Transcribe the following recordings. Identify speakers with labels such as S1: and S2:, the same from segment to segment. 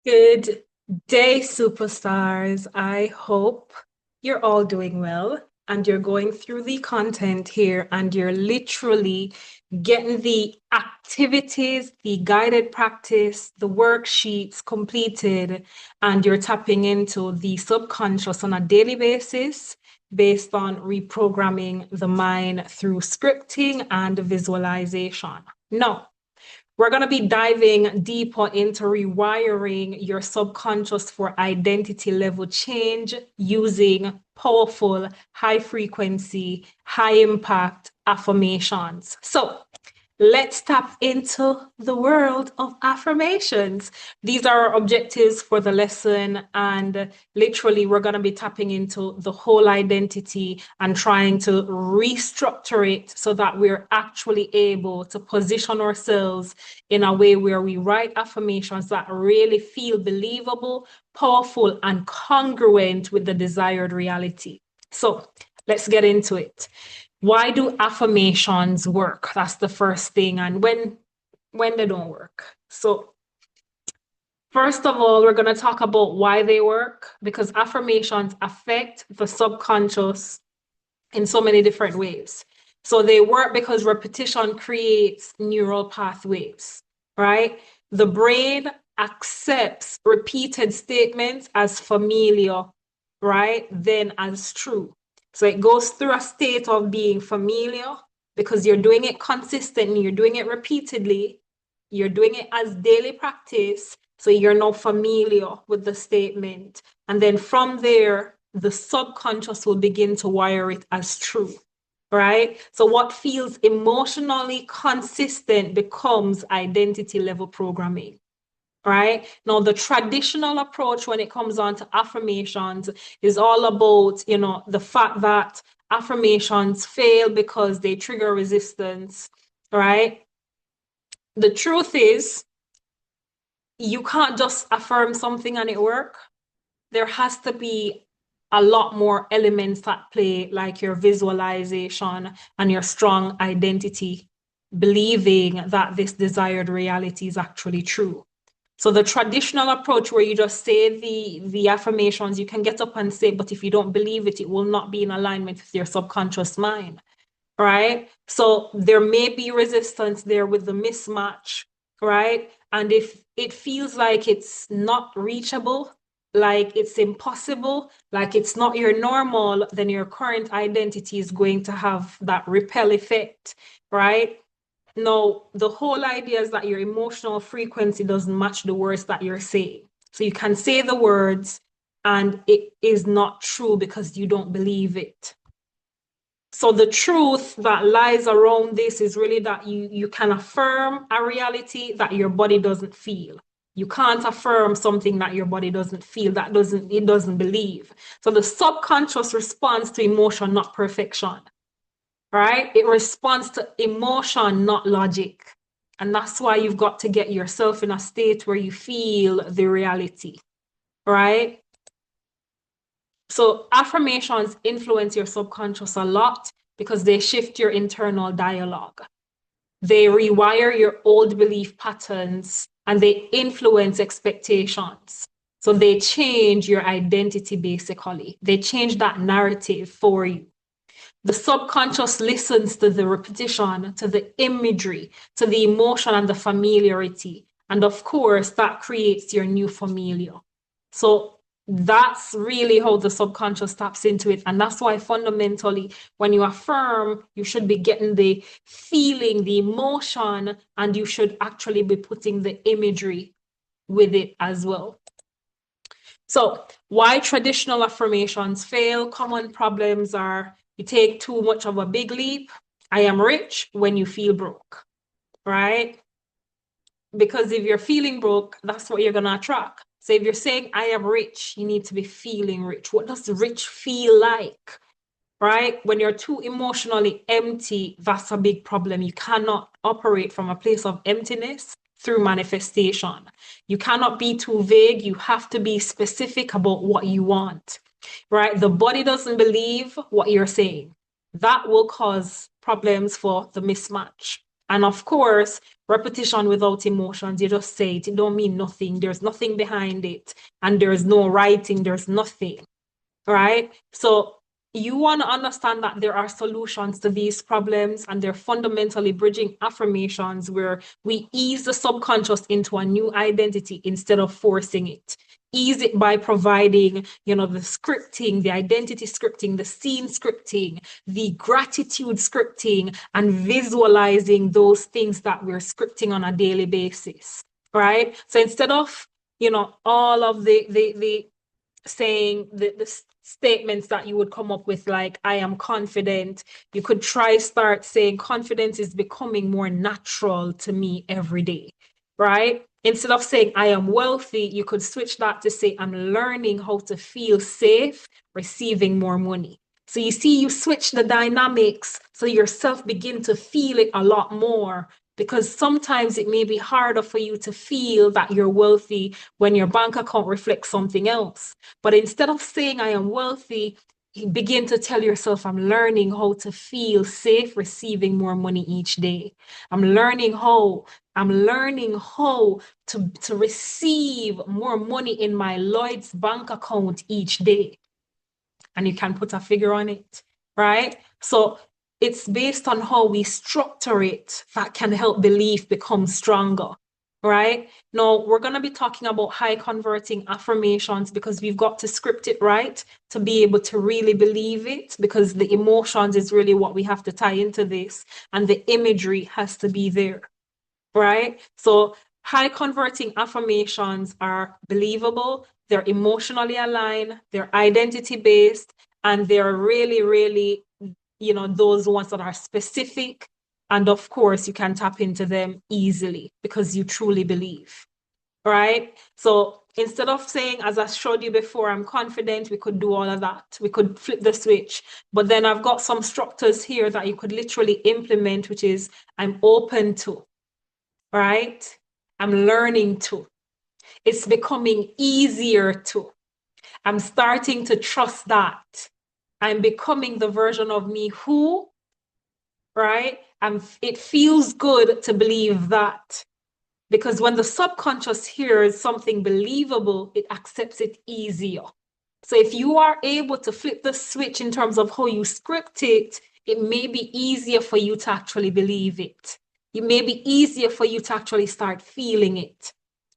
S1: Good day, superstars. I hope you're all doing well and you're going through the content here and you're literally getting the activities, the guided practice, the worksheets completed, and you're tapping into the subconscious on a daily basis based on reprogramming the mind through scripting and visualization. No. We're going to be diving deeper into rewiring your subconscious for identity level change using powerful, high frequency, high impact affirmations. So, let's tap into the world of affirmations. These are our objectives for the lesson, and literally, we're going to be tapping into the whole identity and trying to restructure it so that we're actually able to position ourselves in a way where we write affirmations that really feel believable, powerful, and congruent with the desired reality. So, let's get into it. Why do affirmations work? That's the first thing. And when they don't work. So first of all, we're going to talk about why they work because affirmations affect the subconscious in so many different ways. So they work because repetition creates neural pathways, right? The brain accepts repeated statements as familiar, right? Then as true. So it goes through a state of being familiar because you're doing it consistently, you're doing it repeatedly, you're doing it as daily practice. So you're now familiar with the statement. And then from there, the subconscious will begin to wire it as true, right? So what feels emotionally consistent becomes identity level programming. Right now, the traditional approach when it comes on to affirmations is all about, the fact that affirmations fail because they trigger resistance, right? The truth is, you can't just affirm something and it work. There has to be a lot more elements at play, like your visualization and your strong identity, believing that this desired reality is actually true. So the traditional approach where you just say the affirmations, you can get up and say, but if you don't believe it, it will not be in alignment with your subconscious mind, right? So there may be resistance there with the mismatch, right? And if it feels like it's not reachable, like it's impossible, like it's not your normal, then your current identity is going to have that repel effect, right? No, the whole idea is that your emotional frequency doesn't match the words that you're saying. So you can say the words and it is not true because you don't believe it. So the truth that lies around this is really that you can affirm a reality that your body doesn't feel. You can't affirm something that your body doesn't feel, it doesn't believe. So the subconscious responds to emotion, not perfection, right? It responds to emotion, not logic. And that's why you've got to get yourself in a state where you feel the reality, right? So affirmations influence your subconscious a lot because they shift your internal dialogue. They rewire your old belief patterns and they influence expectations. So they change your identity basically. They change that narrative for you. The subconscious listens to the repetition, to the imagery, to the emotion and the familiarity. And of course, that creates your new familiar. So that's really how the subconscious taps into it. And that's why fundamentally, when you affirm, you should be getting the feeling, the emotion, and you should actually be putting the imagery with it as well. So why traditional affirmations fail? Common problems are you take too much of a big leap. I am rich when you feel broke, right? Because if you're feeling broke, that's what you're going to attract. So if you're saying I am rich, you need to be feeling rich. What does rich feel like? Right? When you're too emotionally empty, that's a big problem. You cannot operate from a place of emptiness through manifestation. You cannot be too vague. You have to be specific about what you want, right? The body doesn't believe what you're saying. That will cause problems for the mismatch. And of course, repetition without emotions, you just say it, it don't mean nothing. There's nothing behind it. And there's no writing, there's nothing, right? So you want to understand that there are solutions to these problems, and they're fundamentally bridging affirmations where we ease the subconscious into a new identity instead of forcing it. Ease it by providing, the scripting, the identity scripting, the scene scripting, the gratitude scripting, and visualizing those things that we're scripting on a daily basis, right? So instead of, all of the saying the statements that you would come up with, like, I am confident, you could start saying, confidence is becoming more natural to me every day, right? Instead of saying, I am wealthy, you could switch that to say, I'm learning how to feel safe receiving more money. So you see, you switch the dynamics so yourself begin to feel it a lot more, because sometimes it may be harder for you to feel that you're wealthy when your bank account reflects something else. But instead of saying, I am wealthy, you begin to tell yourself, I'm learning how to feel safe receiving more money each day. I'm learning how to receive more money in my Lloyd's bank account each day. And you can put a figure on it, right? So it's based on how we structure it that can help belief become stronger, right? Now, we're going to be talking about high converting affirmations because we've got to script it right to be able to really believe it, because the emotions is really what we have to tie into this, and the imagery has to be there, right? So high converting affirmations are believable, they're emotionally aligned, they're identity based, and they're really, really, those ones that are specific. And of course, you can tap into them easily because you truly believe, right? So instead of saying, as I showed you before, I'm confident, we could do all of that. We could flip the switch. But then I've got some structures here that you could literally implement, which is, I'm open to, right? I'm learning to. It's becoming easier to. I'm starting to trust that. I'm becoming the version of me who, right? It feels good to believe that. Because when the subconscious hears something believable, it accepts it easier. So if you are able to flip the switch in terms of how you script it, it may be easier for you to actually believe it. It may be easier for you to actually start feeling it,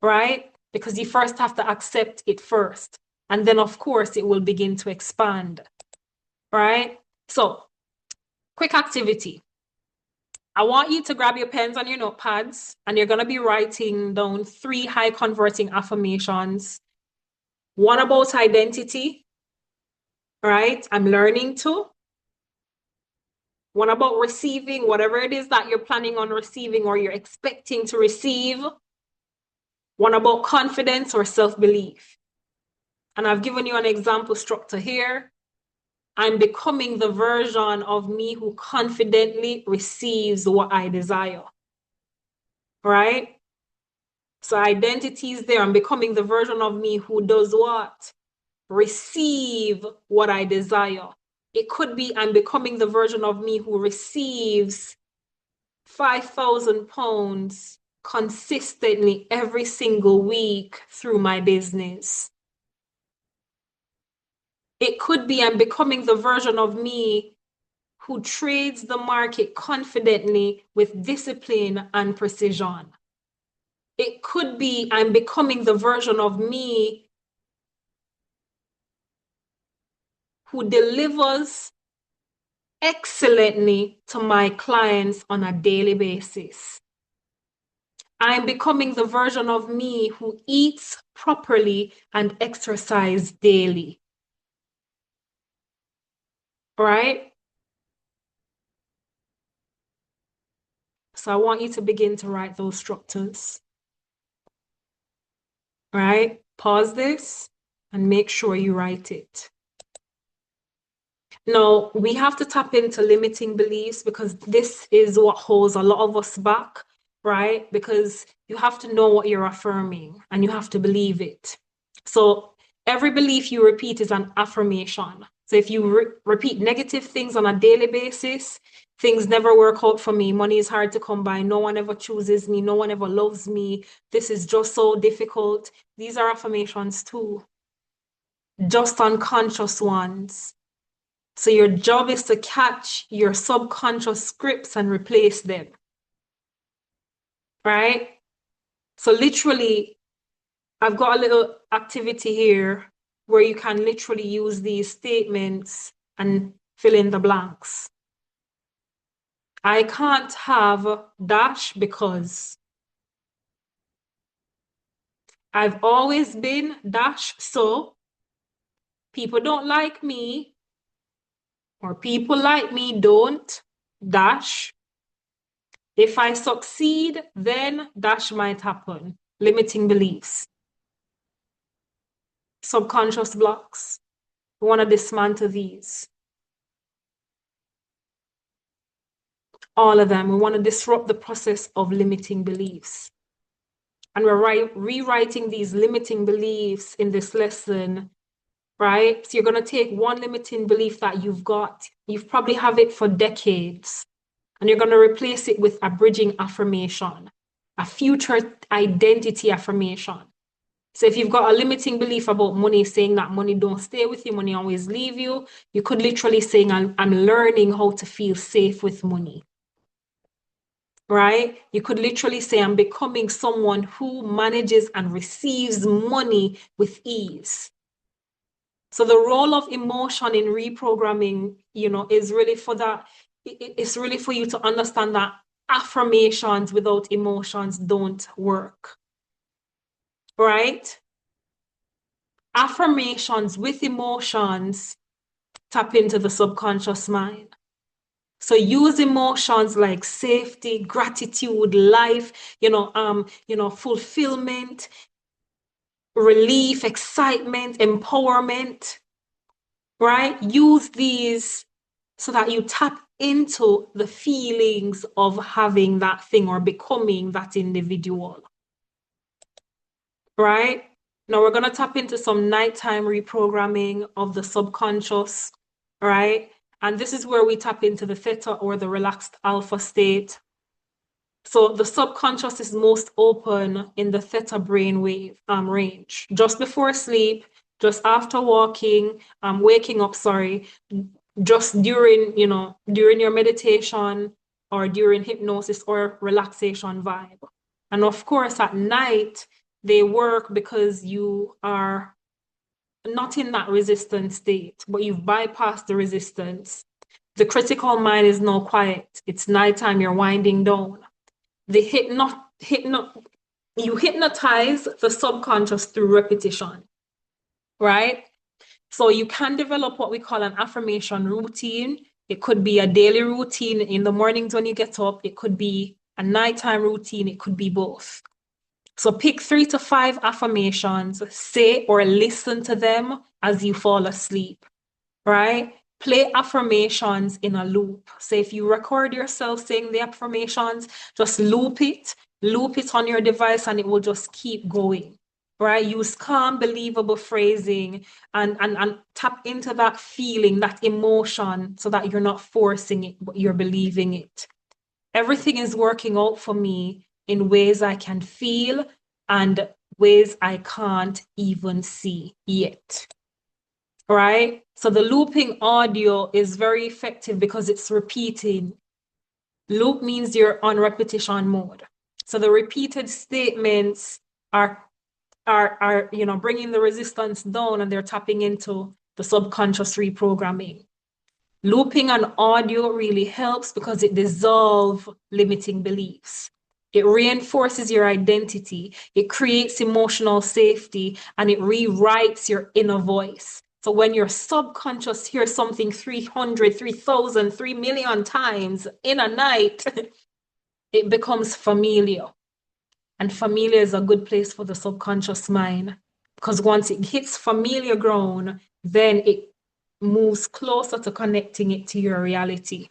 S1: right? Because you first have to accept it first. And then, of course, it will begin to expand, right? So, quick activity. I want you to grab your pens and your notepads, and you're going to be writing down 3 high converting affirmations. One about identity, right? I'm learning to. One about receiving, whatever it is that you're planning on receiving or you're expecting to receive. One about confidence or self-belief. And I've given you an example structure here. I'm becoming the version of me who confidently receives what I desire, right? So identity is there. I'm becoming the version of me who does what? Receive what I desire. It could be I'm becoming the version of me who receives £5,000 consistently every single week through my business. It could be I'm becoming the version of me who trades the market confidently with discipline and precision. It could be I'm becoming the version of me who delivers excellently to my clients on a daily basis. I'm becoming the version of me who eats properly and exercise daily. Right? So I want you to begin to write those structures. Right? Pause this and make sure you write it. Now, we have to tap into limiting beliefs because this is what holds a lot of us back, right? Because you have to know what you're affirming and you have to believe it. So every belief you repeat is an affirmation. So if you repeat negative things on a daily basis, things never work out for me. Money is hard to come by. No one ever chooses me. No one ever loves me. This is just so difficult. These are affirmations too, just unconscious ones. So your job is to catch your subconscious scripts and replace them, right? So literally, I've got a little activity here where you can literally use these statements and fill in the blanks. I can't have dash because I've always been dash, so people don't like me, or people like me don't dash. If I succeed, then dash might happen. Limiting beliefs. Subconscious blocks. We want to dismantle these. All of them. We want to disrupt the process of limiting beliefs. And we're rewriting these limiting beliefs in this lesson, right? So you're going to take one limiting belief that you've got. You've probably have it for decades. And you're going to replace it with a bridging affirmation, a future identity affirmation. So if you've got a limiting belief about money, saying that money don't stay with you, money always leave you, you could literally say, I'm learning how to feel safe with money. Right? You could literally say, I'm becoming someone who manages and receives money with ease. So the role of emotion in reprogramming, is really for that. It's really for you to understand that affirmations without emotions don't work. Right? Affirmations with emotions tap into the subconscious mind. So use emotions like safety, gratitude, life, fulfillment, relief, excitement, empowerment, right? Use these so that you tap into the feelings of having that thing or becoming that individual, right? Now we're going to tap into some nighttime reprogramming of the subconscious, right? And this is where we tap into the theta or the relaxed alpha state. So the subconscious is most open in the theta brainwave range. Just before sleep, just after waking up, just during your meditation or during hypnosis or relaxation vibe. And of course, at night, they work because you are not in that resistant state, but you've bypassed the resistance. The critical mind is now quiet. It's nighttime, you're winding down. You hypnotize the subconscious through repetition, right? So you can develop what we call an affirmation routine. It could be a daily routine in the mornings when you get up. It could be a nighttime routine. It could be both. So pick 3 to 5 affirmations, say or listen to them as you fall asleep, right? Play affirmations in a loop. So if you record yourself saying the affirmations, just loop it on your device and it will just keep going, right? Use calm, believable phrasing and tap into that feeling, that emotion, so that you're not forcing it, but you're believing it. Everything is working out for me in ways I can feel and ways I can't even see yet. Right? So the looping audio is very effective because it's repeating. Loop means you're on repetition mode. So the repeated statements are bringing the resistance down, and they're tapping into the subconscious reprogramming. Looping an audio really helps because it dissolves limiting beliefs. It reinforces your identity. It creates emotional safety, and it rewrites your inner voice. So when your subconscious hears something 300, 3,000, 3 million times in a night, it becomes familiar. And familiar is a good place for the subconscious mind, because once it hits familiar ground, then it moves closer to connecting it to your reality.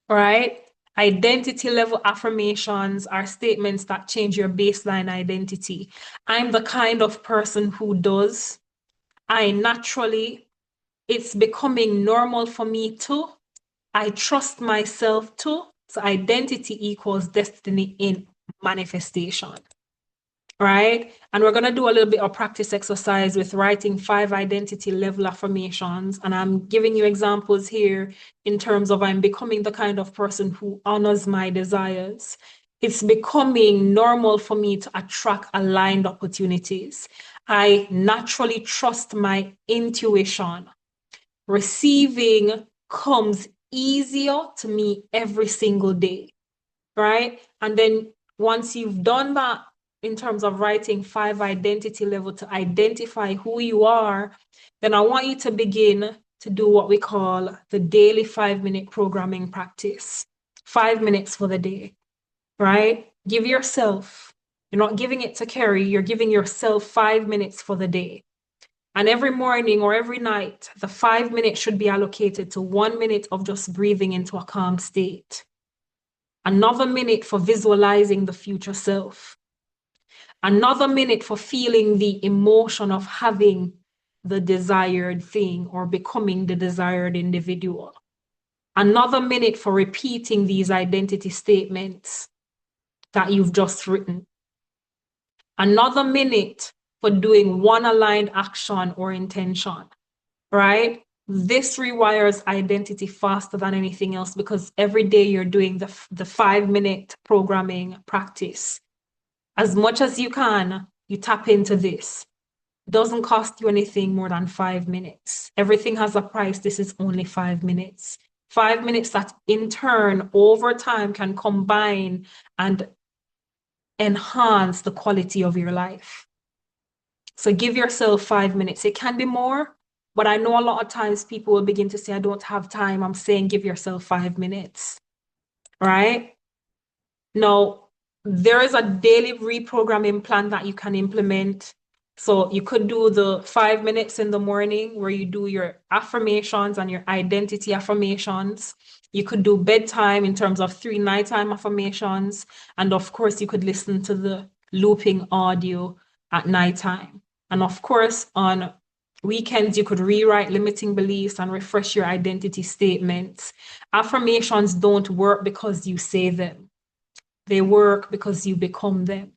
S1: All right? Identity level affirmations are statements that change your baseline identity. I'm the kind of person who does. I naturally, It's becoming normal for me too. I trust myself too. So identity equals destiny in manifestation. Right? And we're going to do a little bit of practice exercise with writing 5 identity level affirmations. And I'm giving you examples here in terms of I'm becoming the kind of person who honors my desires. It's becoming normal for me to attract aligned opportunities. I naturally trust my intuition. Receiving comes easier to me every single day, right? And then once you've done that, in terms of writing 5 identity level to identify who you are, then I want you to begin to do what we call the daily 5-minute programming practice. 5 minutes for the day, right? Give yourself, you're not giving it to Kerry, you're giving yourself 5 minutes for the day. And every morning or every night, the 5 minutes should be allocated to 1 minute of just breathing into a calm state. Another minute for visualizing the future self. Another minute for feeling the emotion of having the desired thing or becoming the desired individual. Another minute for repeating these identity statements that you've just written. Another minute for doing one aligned action or intention, right? This rewires identity faster than anything else because every day you're doing the 5-minute programming practice. As much as you can, you tap into this. It doesn't cost you anything more than 5 minutes. Everything has a price. This is only 5 minutes. 5 minutes that in turn, over time, can combine and enhance the quality of your life. So give yourself 5 minutes. It can be more, but I know a lot of times people will begin to say, I don't have time. I'm saying give yourself 5 minutes, right? Now, there is a daily reprogramming plan that you can implement. So you could do the 5 minutes in the morning where you do your affirmations and your identity affirmations. You could do bedtime in terms of 3 nighttime affirmations. And of course, you could listen to the looping audio at nighttime. And of course, on weekends, you could rewrite limiting beliefs and refresh your identity statements. Affirmations don't work because you say them. They work because you become them,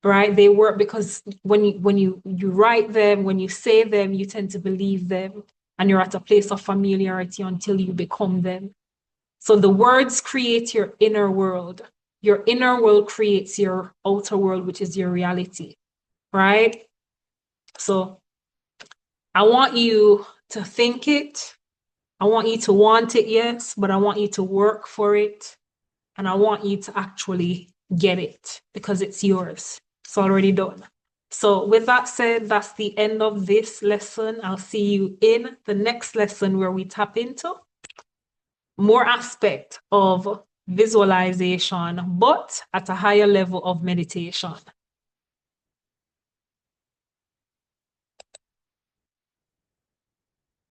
S1: right? They work because when you write them, when you say them, you tend to believe them, and you're at a place of familiarity until you become them. So the words create your inner world. Your inner world creates your outer world, which is your reality, right? So I want you to think it. I want you to want it, yes, but I want you to work for it. And I want you to actually get it because it's yours. It's already done. So with that said, that's the end of this lesson. I'll see you in the next lesson where we tap into more aspect of visualization, but at a higher level of meditation.